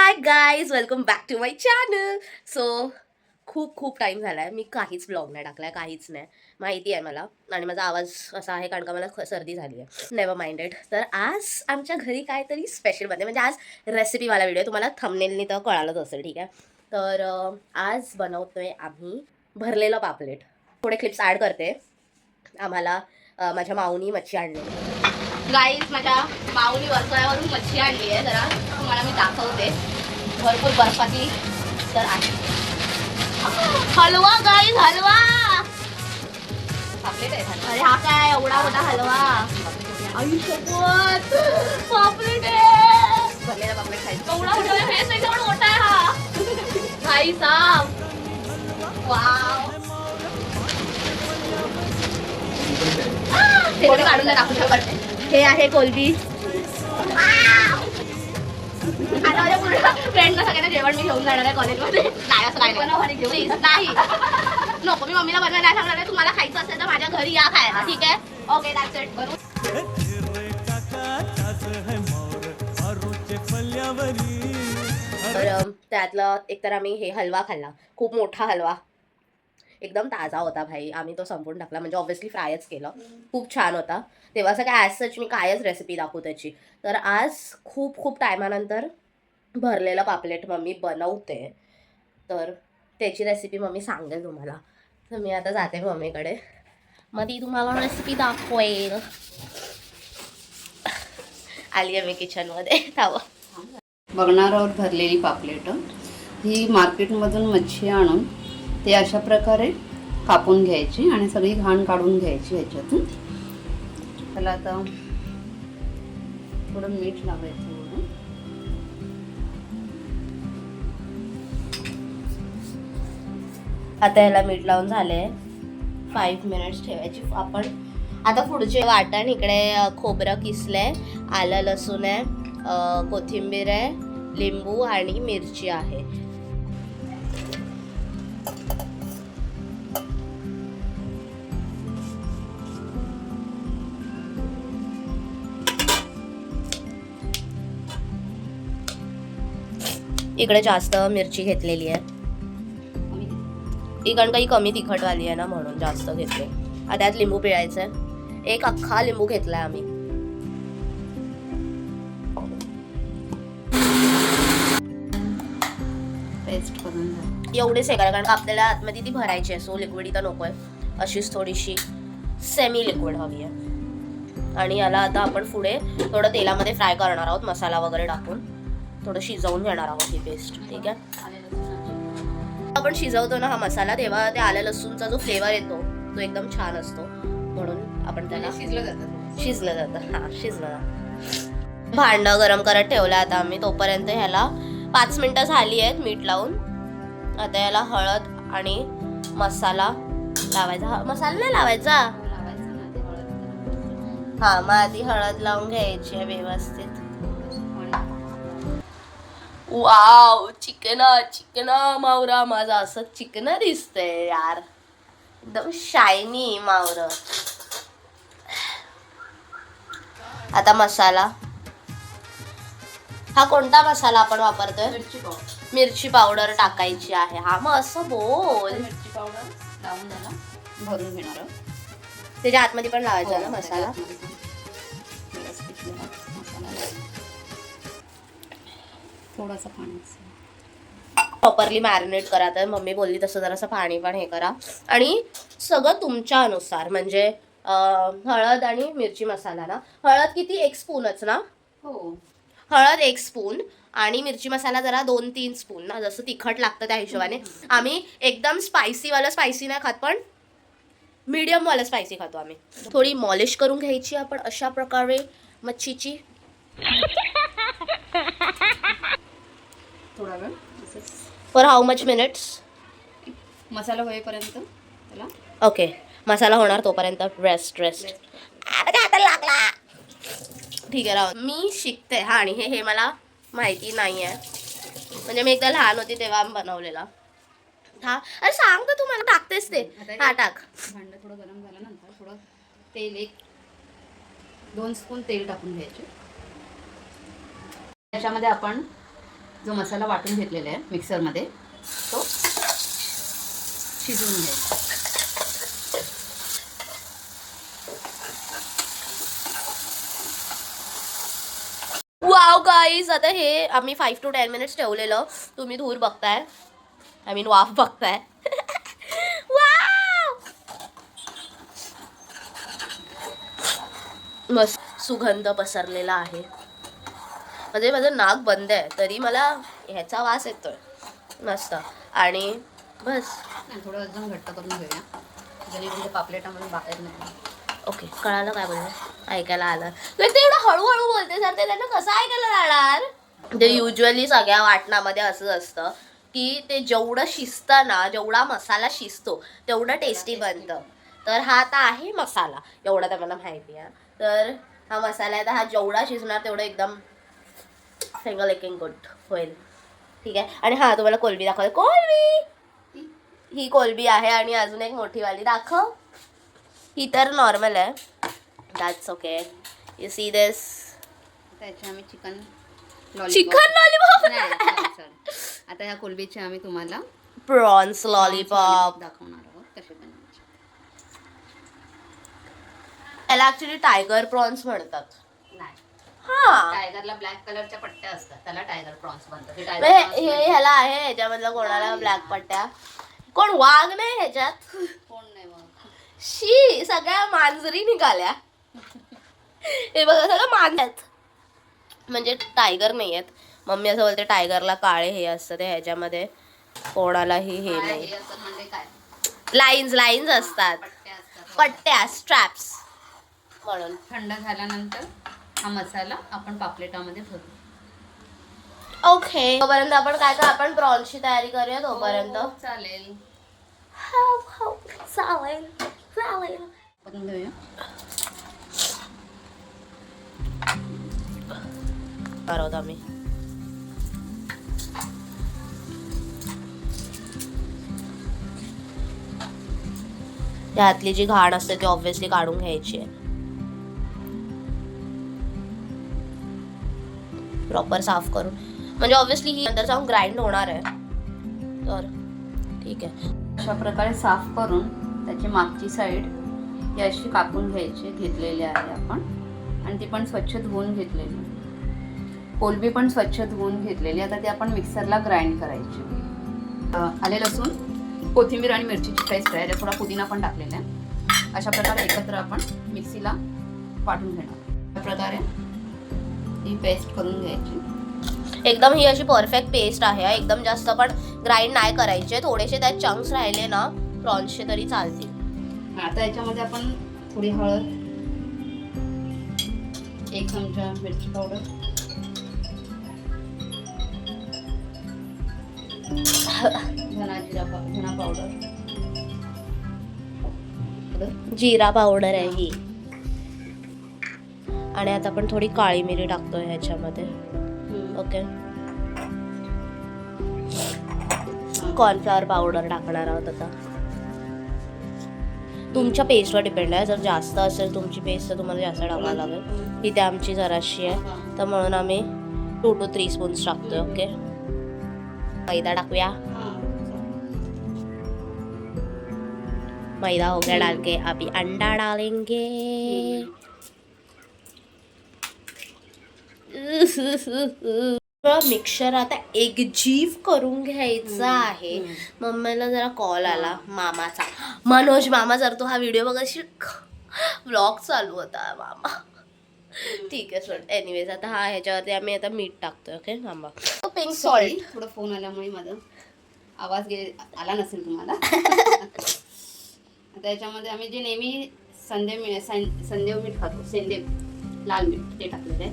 High guys, welcome back to my channel. So खूप time झाला आहे, मी काहीच ब्लॉग नाही टाकला आहे, काहीच नाही. माहिती आहे मला, आणि माझा आवाज असा आहे कारण का मला सर्दी झाली आहे. Never minded. तर आज आमच्या घरी काहीतरी स्पेशल बनते, म्हणजे आज रेसिपीवाला व्हिडिओ, तुम्हाला थंबनेलनी तर कळालंच असेल, ठीक आहे. तर आज बनवतोय आम्ही भरलेलं पापलेट. थोडे क्लिप्स ॲड करते. आम्हाला माझ्या माऊनी मच्छी आणली. गाईज, माझ्या माऊनी वरसाळ्यावरून मच्छी आणली आहे. जरा तुम्हाला मी दाखवते. भरपूर बर्फाची तर आहे. हलवा गाईज, हलवा. पापलेट आहे. अरे हा काय एवढा मोठा हलवा. आई शपथ, पापलेट आहे. भरलेला पापलेट खायचा. एवढा मोठा आहे, फेस एकदम मोठा आहे हा. भाई साहब, वाव. ते कोणी काढून दाखवू शकत. हे आहे कोलबी. आता माझ्या पूर्ण फ्रेंडला सगळ्यांना जेवण मी घेऊन जाणार आहे कॉलेजमध्ये. नाही असं काय नाही, नको. मी मम्मीला बनवायला नाही सांगणार आहे. तुम्हाला खायचं असेल तर माझ्या घरी या खायला, ठीक आहे? Okay, that's it. तर त्यातलं एकतर आम्ही हे हलवा खाल्ला, खूप मोठा हलवा, एकदम ताजा होता भाई. आम्ही तो संपवून टाकला, म्हणजे ऑब्व्हियसली फ्रायच केलं. खूप छान होता. तेव्हा असं काय ॲज सच मी कायच रेसिपी दाखवू त्याची. तर आज खूप टायमानंतर भरलेलं पापलेट मम्मी बनवते, तर त्याची रेसिपी मम्मी सांगेल तुम्हाला. तर मी आता जाते मम्मीकडे, मग ती तुम्हाला रेसिपी दाखवेल. आली आहे मी किचनमध्ये. थांबा. बघणार आहोत भरलेली पापलेट. ही मार्केटमधून मच्छी आणून ते अशा प्रकारे कापून घ्यायची आणि सगळी घाण काढून घ्यायची ह्याच्यातून. त्याला आता थोडं मीठ लावायचं. आता याला मीठ लावून झाले. 5 मिनिट्स ठेवायची आपण. आता पुढचे वाटण, इकडे खोबरं किसलंय, आलं लसूण आहे, कोथिंबीर आहे, लिंबू आणि मिरची आहे. इकडे जास्त मिरची घेतलेली आहे, कारण काही कमी तिखटवाली आहे ना, म्हणून जास्त घेतले. आता त्यात लिंबू पिळायचं आहे. एक अख्खा लिंबू घेतलाय आम्ही. पेस्ट करून एवढेच हे करा, कारण का आपल्याला आतमध्ये ती भरायची आहे. सो लिक्विड तर नको आहे, अशीच थोडीशी सेमी लिक्विड हवी आहे. आणि याला आता आपण पुढे थोडं तेलामध्ये फ्राय करणार आहोत, मसाला वगैरे टाकून थोडं शिजवून घेणार आहोत ही पेस्ट, ठीक आहे. आपण शिजवतो ना हा मसाला, तेव्हा ते आलं लसूणचा जो फ्लेवर येतो तो एकदम छान असतो, म्हणून आपण त्याला शिजलं जातं. भांडं गरम करत ठेवलं आता आम्ही. तोपर्यंत ह्याला 5 मिनिटं झाली आहेत मीठ लावून. आता याला हळद आणि मसाला लावायचा. मसाला नाही लावायचा हा, मग आधी हळद लावून घ्यायची आहे व्यवस्थित. वाव, चिकन मावरा माझा असं चिकन दिसतंय यार, एकदम शायनी मावर. आता मसाला, हा कोणता मसाला आपण वापरतोय? मिरची पावडर टाकायची आहे. हा, मग असं बोल. मिरची पावडर लावून त्याला भरून घेणार. त्याच्या आतमध्ये पण लावायचा ना मसाला. थोडासा पाणी प्रॉपरली मॅरिनेट करा. तर मम्मी बोलली तसं जरासं पाणी पण हे करा, आणि सगळं तुमच्या अनुसार. म्हणजे हळद आणि मिरची मसाला ना, हळद किती, 1 स्पूनच ना? हो, हळद 1 स्पून आणि मिरची मसाला जरा 2-3 स्पून ना, जसं तिखट लागतं त्या हिशोबाने. आम्ही एकदम स्पायसी नाही खात, पण मीडियमवालं स्पायसी खातो आम्ही. थोडी मॉलिश करून घ्यायची आपण अशा प्रकारे मच्छीची. थोडा वेळ फॉर हाऊ मच मिनिट्स? मसाला होईपर्यंत त्याला. ओके, मसाला होणार तोपर्यंत रेस्ट. आता लागला. ठीक आहे, राहू. मी शिकते हा, आणि हे मला माहिती नाही आहे, म्हणजे मी एकदा लहान होती तेव्हा बनवलेला. हा, अरे सांग तर, तुम्हाला टाकतेस ते. हा, टाक. भांडं थोडं गरम झाल्यानंतर थोडं तेल, 1-2 स्पून तेल टाकून घ्यायचे. त्याच्यामध्ये आपण जो मसाला वाटून घेतलेला आहे मिक्सरमध्ये तो शिजवून घ्यायचा. वाव गाईज, आता हे आम्ही 5 to 10 मिनिट्स ठेवलेलं. तुम्ही धूर बघताय, आय मीन वाफ बघताय. वाव, मस्त सुगंध पसरलेला आहे. म्हणजे माझं नाक बंद आहे तरी मला ह्याचा वास येतोय मस्त. आणि बस थोडं अजून घट्ट करून घेऊया जेणेकरून पापलेटामध्ये बाहेर नाही. ओके, कळालं काय बोललं, ऐकायला आलं. तर ते एवढं हळूहळू बोलते सर, ते त्यांना कसं ऐकायला जाणार. ते युजली सगळ्या वाटणामध्ये असंच असतं की ते जेवढं शिजतं ना, जेवढा मसाला शिजतो तेवढं टेस्टी बनतं. तर हा आता आहे मसाला, एवढं तर मला माहिती आहे. तर हा मसाला आहे, तर हा जेवढा शिजणार तेवढं एकदम सिंगल एकिंग गुड होईल. ठीक आहे. आणि हा तुम्हाला कोलबी दाखवते. कोलबी, ही कोलबी आहे. आणि अजून एक मोठीवाली दाखव. ही तर नॉर्मल आहे, that's okay. You see this, त्याचे आम्ही चिकन लॉलीपॉप. आता ह्या कोलबीचे आम्ही तुम्हाला प्रॉन्स लॉलीपॉप दाखवणार आहोत कसे बनवायचे. याला ऍक्च्युली टायगर प्रॉन्स म्हणतात. नाही, हा, टायगरला ब्लॅक कलरच्या पट्ट्या असतात, त्याला टायगर प्रॉन्स बनतात. ह्याला आहे, ह्याच्यामधलं कोणाला ब्लॅक पट्ट्या. कोण वाघ नाही ह्याच्यात, कोण नाही मग. शी, सगळ्या मांजरी निघाल्या. हे बघा, सगळं मांज आहेत, म्हणजे टायगर नाही आहेत. मम्मी असं बोलते टायगरला काळे हे असतं, ते ह्याच्यामध्ये कोणालाही हे नाही. म्हणजे काय, लाईन्स असतात, पट्ट्या, स्ट्रॅप्स म्हणून. थंड झाल्यानंतर हा मसाला आपण पापलेटामध्ये भरू. ओके, तोपर्यंत आपण काय का आपण प्रॉन्सची तयारी करूया तोपर्यंत. चालेल, चालेल चालेल. पण घेऊया. आहोत आम्ही. त्यातली जी घाण असते ती ऑब्व्हियसली काढून घ्यायची आहे. प्रॉपर साफ करून, म्हणजे ऑब्व्हियसली ही नंतर जाऊन ग्राइंड होणार आहे. तर ठीक आहे. अशा प्रकारे साफ करून त्याची मागची साईड ही अशी कापून घेतलेली आहे आपण. आणि ती पण स्वच्छ धुवून घेतलेली. कोलबी पण स्वच्छ धुवून घेतलेली. आता ती आपण मिक्सरला ग्राइंड करायची. आले लसूण, कोथिंबीर आणि मिरचीची पेस्ट आहे, थोडा पुदिना पण टाकलेला आहे. अशा प्रकारे एकत्र आपण मिक्सीला वाटून घेणार. अशा प्रकारे ही पेस्ट करून घ्यायची. एकदम ही अशी परफेक्ट पेस्ट आहे. एकदम जास्त पण ग्राइंड नाही करायचे. थोडेसे त्यात चंक्स राहिले ना प्रॉन्सचे तरी चालतील. आता याच्यामध्ये आपण थोडी हळद, 1 चमचा मिरची पावडर, धना पावडर, जिरा पावडर आहे ही. आणि आता आपण थोडी काळी मिरी टाकतोय ह्याच्यामध्ये. ओके, कॉर्नफ्लॉवर पावडर टाकणार आहोत आता. तुमच्या पेस्टवर डिपेंड आहे. जर जास्त असेल तुमची पेस्ट तर तुम्हाला जास्त टाकावं लागेल. इथे आमची जराशी आहे तर म्हणून आम्ही 2 to 3 स्पून्स टाकतोय. ओके, मैदा टाकूया. मैदा हो गया डाल के अभी अंडा डालेंगे. मिक्सर आता एकजीव करून घ्यायचा आहे. मम्मीला जरा कॉल आला मामाचा. मनोज मामा, जर तो हा व्हिडिओ बघाशी, व्लॉग चालू होता मामा. ठीक आहे, सोड. एनिवेज आता हा ह्याच्यावरती आम्ही आता मीठ टाकतोय. ओके, थांबा. Pink salt. थोडं फोन आल्यामुळे माझा आवाज आला नसेल तुम्हाला. आता याच्यामध्ये आम्ही जे नेहमी संदेव मीठ खातो, सेंदेव लाल मीठ, ते टाकलेलं आहे.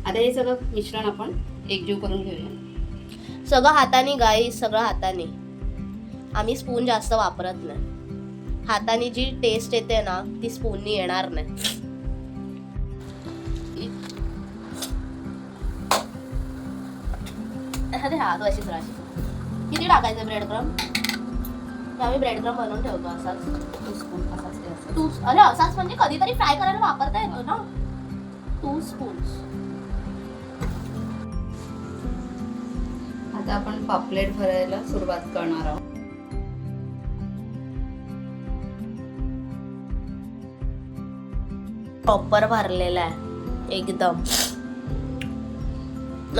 आता हे सगळं मिश्रण आपण एकजीव करून घेऊया. सगळं हाताने गाईस, सगळं हाताने. आम्ही स्पून जास्त वापरत नाही. हाताने जी टेस्ट येते ना ती स्पूननी येणार नाही. हात अशीच राशी. किती टाकायचं ब्रेड क्रम? आम्ही ब्रेड क्रम बनवून ठेवतो असाच. 2 स्पून असाच. अरे असाच म्हणजे कधीतरी फ्राय करायला वापरता येतो ना. 2 स्पून्स. आता आपण पापलेट भरायला सुरुवात करणार आहोत. प्रॉपर भरलेला आहे एकदम.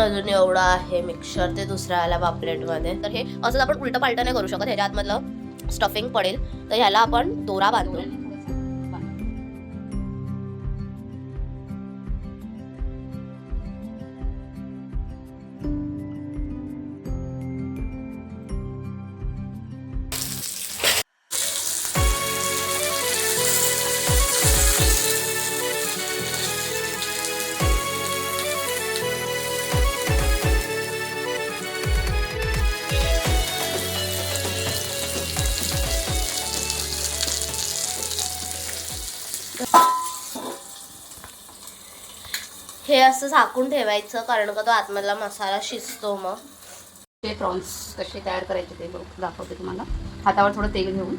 अजून एवढं आहे मिक्सचर ते दुसऱ्याला पापलेटमध्ये. तर हे असं आपण उलटं पालटं नाही करू शकत, ह्याच्या आतमधलं स्टफिंग पडेल. तर ह्याला आपण दोरा बांधू. हे असं झाकून ठेवायचं कारण का तो आतमधला मसाला शिजतो. मग ते प्रॉन्स कसे तयार करायचे ते दाखवते तुम्हाला. हातावर थोडं तेल घेऊन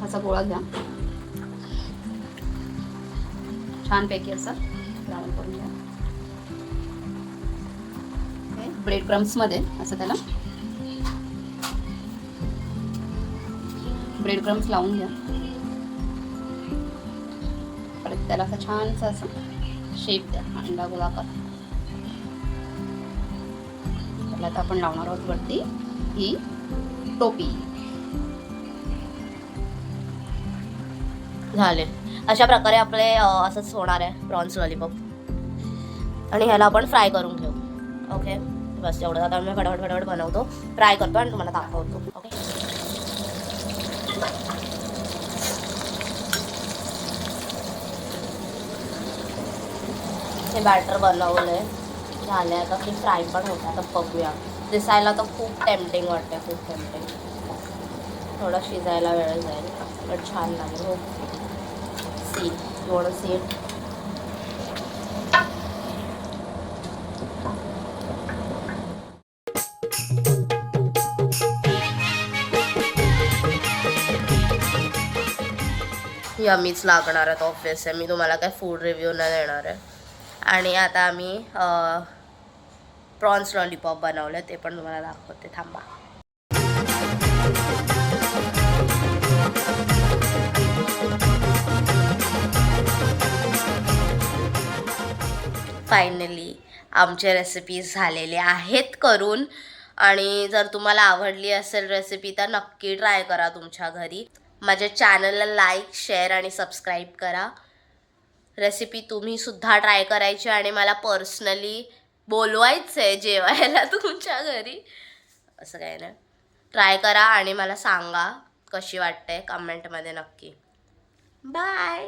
असा गोळा घ्या, छानपैकी असा ब्राऊन करून घ्या. ब्रेड क्रम्समध्ये असं त्याला ब्रेड क्रम्स लावून घ्या. परत त्याला असं छानसा असं शेप द्या, अंडा गोलाकार. त्याला आता आपण लावणार आहोत वरती ही टोपी. झाले. अशा प्रकारे आपले असंच होणार आहे प्रॉन्स लॉलीपॉप. आणि ह्याला आपण फ्राय करून घेऊ. ओके, बस एवढं. आता मी फटाफट बनवतो, फ्राय करतो आणि तुम्हाला दाखवतो. ओके, हे बॅटर बनवलंय, झालं आता की फ्राय पण होतं. आता बघूया. दिसायला तर खूप टेम्पटिंग वाटते, खूप टेम्पटिंग. थोडं शिजायला वेळ जाईल पण छान लागेल. हो, see you want to see it. यमीच लागणार आहेत ऑब्वियस आहे. मी तुम्हाला काय फूड रिव्ह्यू नाही देणार आहे. आणि आता आम्ही प्रॉन्स लॉलीपॉप बनवले, ते पण तुम्हाला दाखवते. थांबा. फायनली आमचे रेसिपीज झालेले आहेत करून. आणि जर तुम्हाला आवडली असेल रेसिपी तर नक्की ट्राय करा तुमच्या घरी. माझ्या चॅनलला लाईक, शेअर आणि सबस्क्राईब करा. रेसिपी तुम्हीसुद्धा ट्राय करायची आणि मला पर्सनली बोलवायचं आहे जेवायला तुमच्या घरी. असं काही नाही, ट्राय करा आणि मला सांगा कशी वाटते कमेंटमध्ये नक्की. बाय.